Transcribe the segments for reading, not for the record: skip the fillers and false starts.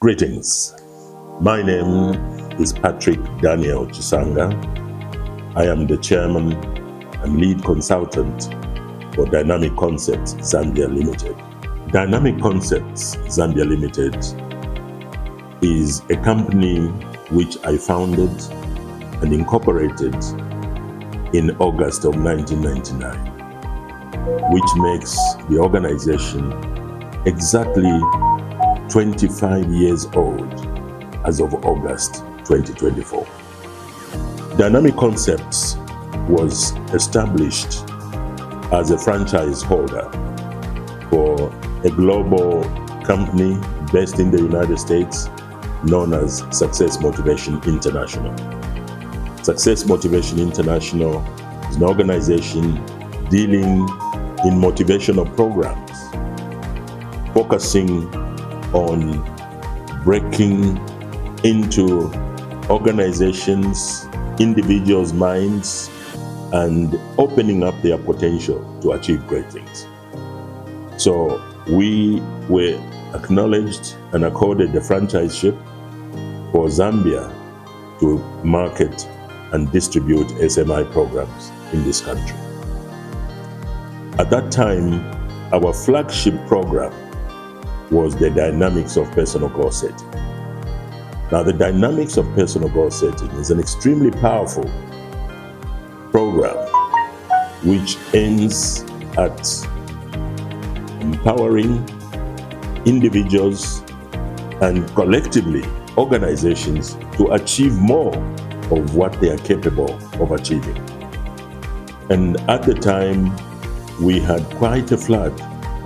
Greetings. My name is Patrick Daniel Chisanga. I am the chairman and lead consultant for Dynamic Concepts Zambia Limited. Dynamic Concepts Zambia Limited is a company which I founded and incorporated in August of 1999, which makes the organization exactly 25 years old as of August 2024. Dynamic Concepts was established as a franchise holder for a global company based in the United States known as Success Motivation International. Success Motivation International is an organization dealing in motivational programs, focusing on breaking into organizations, individuals' minds, and opening up their potential to achieve great things. So we were acknowledged and accorded the franchiseship for Zambia to market and distribute SMI programs in this country. At that time, our flagship program was the Dynamics of Personal Goal Setting. Now, the Dynamics of Personal Goal Setting is an extremely powerful program which aims at empowering individuals and collectively organizations to achieve more of what they are capable of achieving. And at the time, we had quite a flood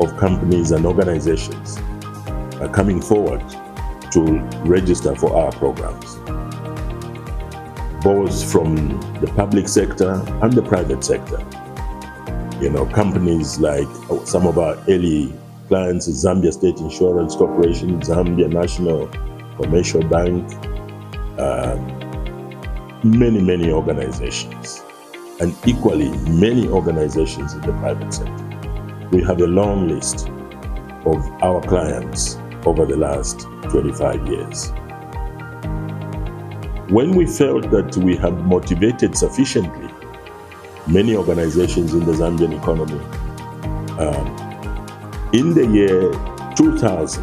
of companies and organizations coming forward to register for our programs, both from the public sector and the private sector. You know, companies like some of our early clients, Zambia State Insurance Corporation, Zambia National Commercial Bank, many organizations, and equally many organizations in the private sector. We have a long list of our clients over the last 25 years. When we felt that we had motivated sufficiently many organizations in the Zambian economy, in the year 2000,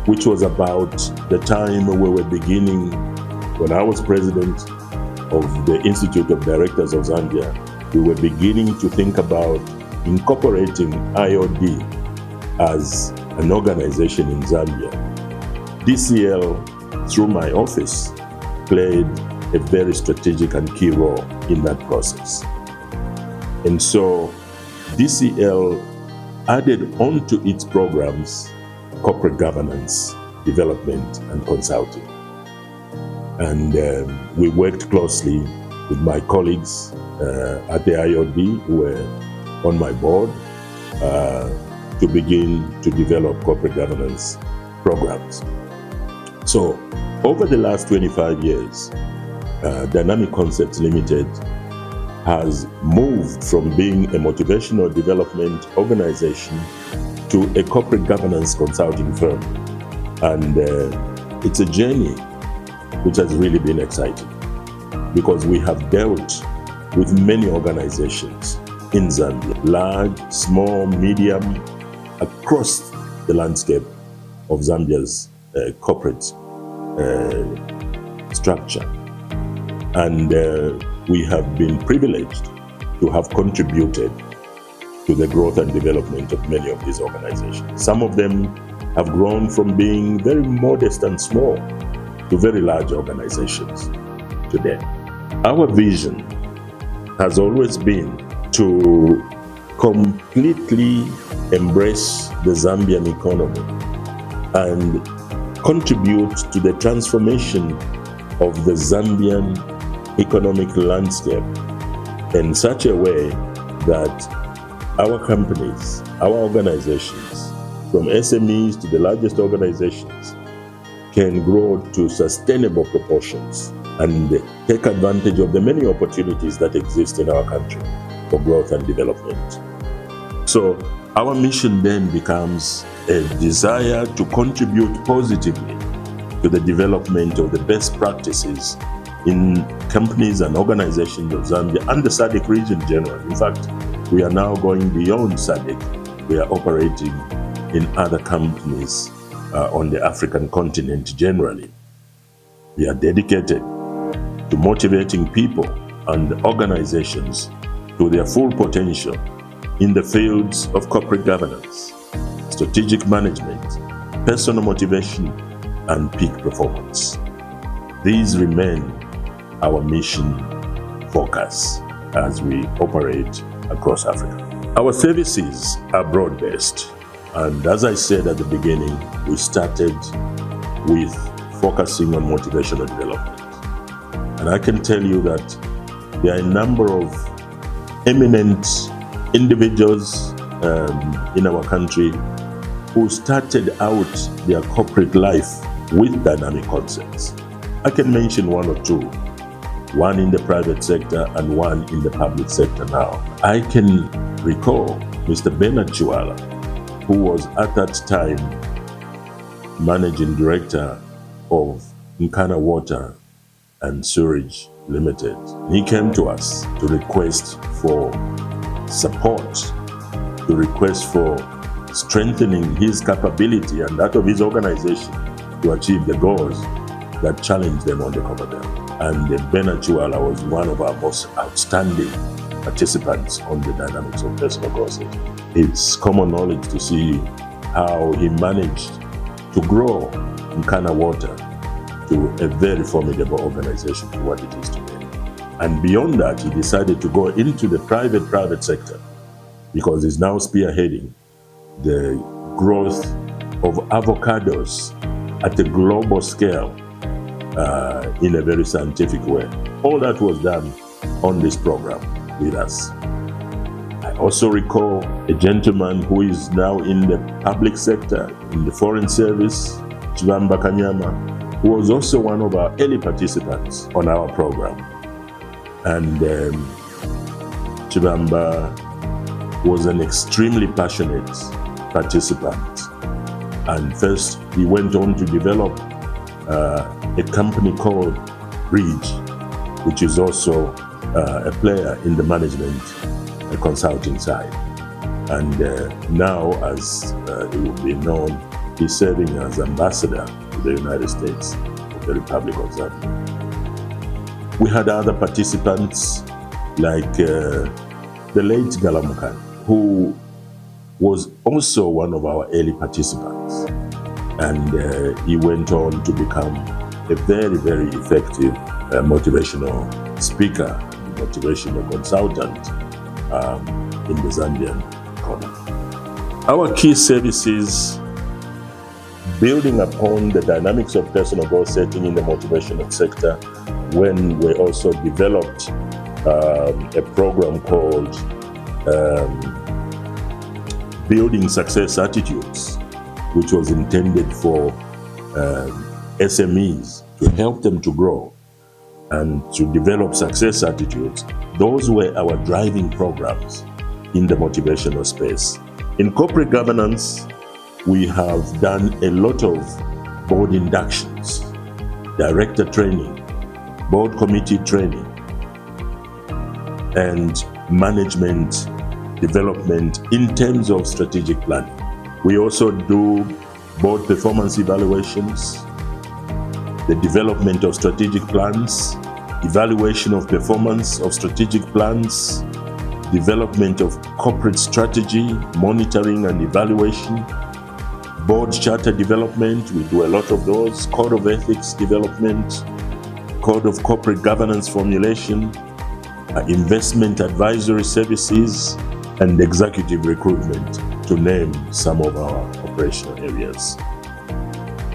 which was about the time we were beginning, when I was president of the Institute of Directors of Zambia, we were beginning to think about incorporating IOD as an organization in Zambia. DCL, through my office, played a very strategic and key role in that process. And so DCL added onto its programs corporate governance, development, and consulting. And we worked closely with my colleagues at the IOD who were on my board to begin to develop corporate governance programs. So over the last 25 years, Dynamic Concepts Limited has moved from being a motivational development organization to a corporate governance consulting firm. And it's a journey which has really been exciting because we have dealt with many organizations in Zambia, large, small, medium, across the landscape of Zambia's corporate structure. And we have been privileged to have contributed to the growth and development of many of these organizations. Some of them have grown from being very modest and small to very large organizations today. Our vision has always been to completely embrace the Zambian economy and contribute to the transformation of the Zambian economic landscape in such a way that our companies, our organizations, from SMEs to the largest organizations, can grow to sustainable proportions and take advantage of the many opportunities that exist in our country for growth and development. So Our mission then becomes a desire to contribute positively to the development of the best practices in companies and organizations of Zambia and the SADC region generally. In fact, we are now going beyond SADC. We are operating in other companies on the African continent generally. We are dedicated to motivating people and organizations to their full potential in the fields of corporate governance, strategic management, personal motivation, and peak performance. These remain our mission focus as we operate across Africa. Our services are broad-based, and as I said at the beginning, we started with focusing on motivational development. And I can tell you that there are a number of eminent individuals in our country who started out their corporate life with dynamic concepts. I can mention one or two, one in the private sector and one in the public sector now. I can recall Mr. Bernard Chiwala, who was at that time managing director of Nkana Water and Sewerage Limited. He came to us to request for support, to request for strengthening his capability and that of his organization to achieve the goals that challenged them on the copper belt. And Bernard Chiwala was one of our most outstanding participants on the dynamics of personal growth. It's common knowledge to see how he managed to grow Nkana Water to a very formidable organization to what it is today. And beyond that, he decided to go into the private sector because he's now spearheading the growth of avocados at a global scale in a very scientific way. All that was done on this program with us. I also recall a gentleman who is now in the public sector, in the foreign service, Chibamba Kanyama, who was also one of our early participants on our program. And Chibamba was an extremely passionate participant. And first, he went on to develop a company called Bridge, which is also a player in the management consulting side. And now, as it will be known, he's serving as ambassador to the United States of the Republic of Zambia. We had other participants like the late Galamukan, who was also one of our early participants. And he went on to become a very, very effective motivational speaker, motivational consultant in the Zambian economy. Our key services, building upon the dynamics of personal goal setting in the motivational sector, when we also developed a program called Building Success Attitudes, which was intended for SMEs to help them to grow and to develop success attitudes. Those were our driving programs in the motivational space. In corporate governance, we have done a lot of board inductions, director training, board committee training, and management development in terms of strategic planning. We also do board performance evaluations, the development of strategic plans, evaluation of performance of strategic plans, development of corporate strategy, monitoring and evaluation, board charter development, we do a lot of those, code of ethics development, code of corporate governance formulation, investment advisory services, and executive recruitment, to name some of our operational areas.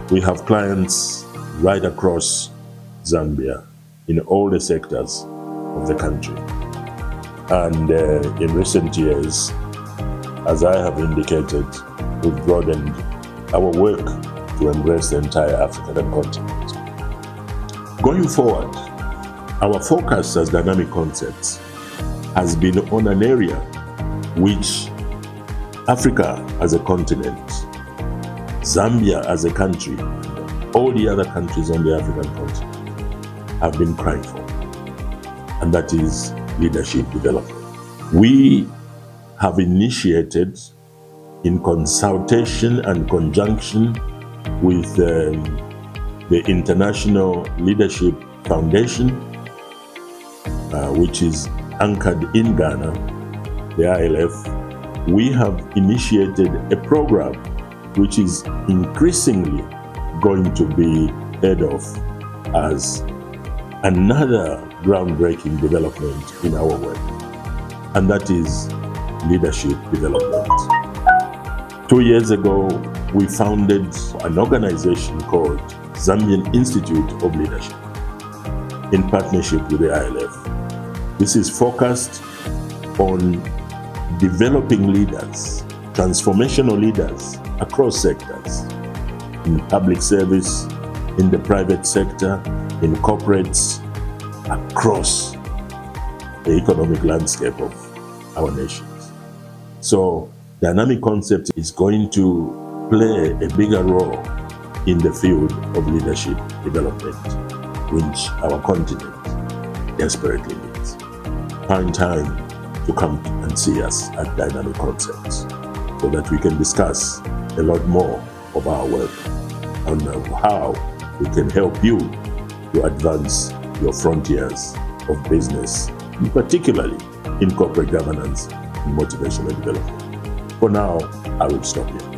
We have clients right across Zambia in all the sectors of the country. And in recent years, as I have indicated, we've broadened our work to embrace the entire African continent. Going forward, our focus as Dynamic Concepts has been on an area which Africa as a continent, Zambia as a country, all the other countries on the African continent have been crying for. And that is leadership development. We have initiated, in consultation and conjunction with the International Leadership Foundation, which is anchored in Ghana, the ILF, we have initiated a program which is increasingly going to be heard of as another groundbreaking development in our work, and that is leadership development. 2 years ago, we founded an organization called Zambian Institute of Leadership in partnership with the ILF. This is focused on developing leaders, transformational leaders across sectors, in public service, in the private sector, in corporates, across the economic landscape of our nations. So dynamic concept is going to play a bigger role in the field of leadership development, which our continent desperately needs. Find time to come and see us at Dynamic Concepts so that we can discuss a lot more of our work and how we can help you to advance your frontiers of business, particularly in corporate governance and motivational development. For now, I will stop here.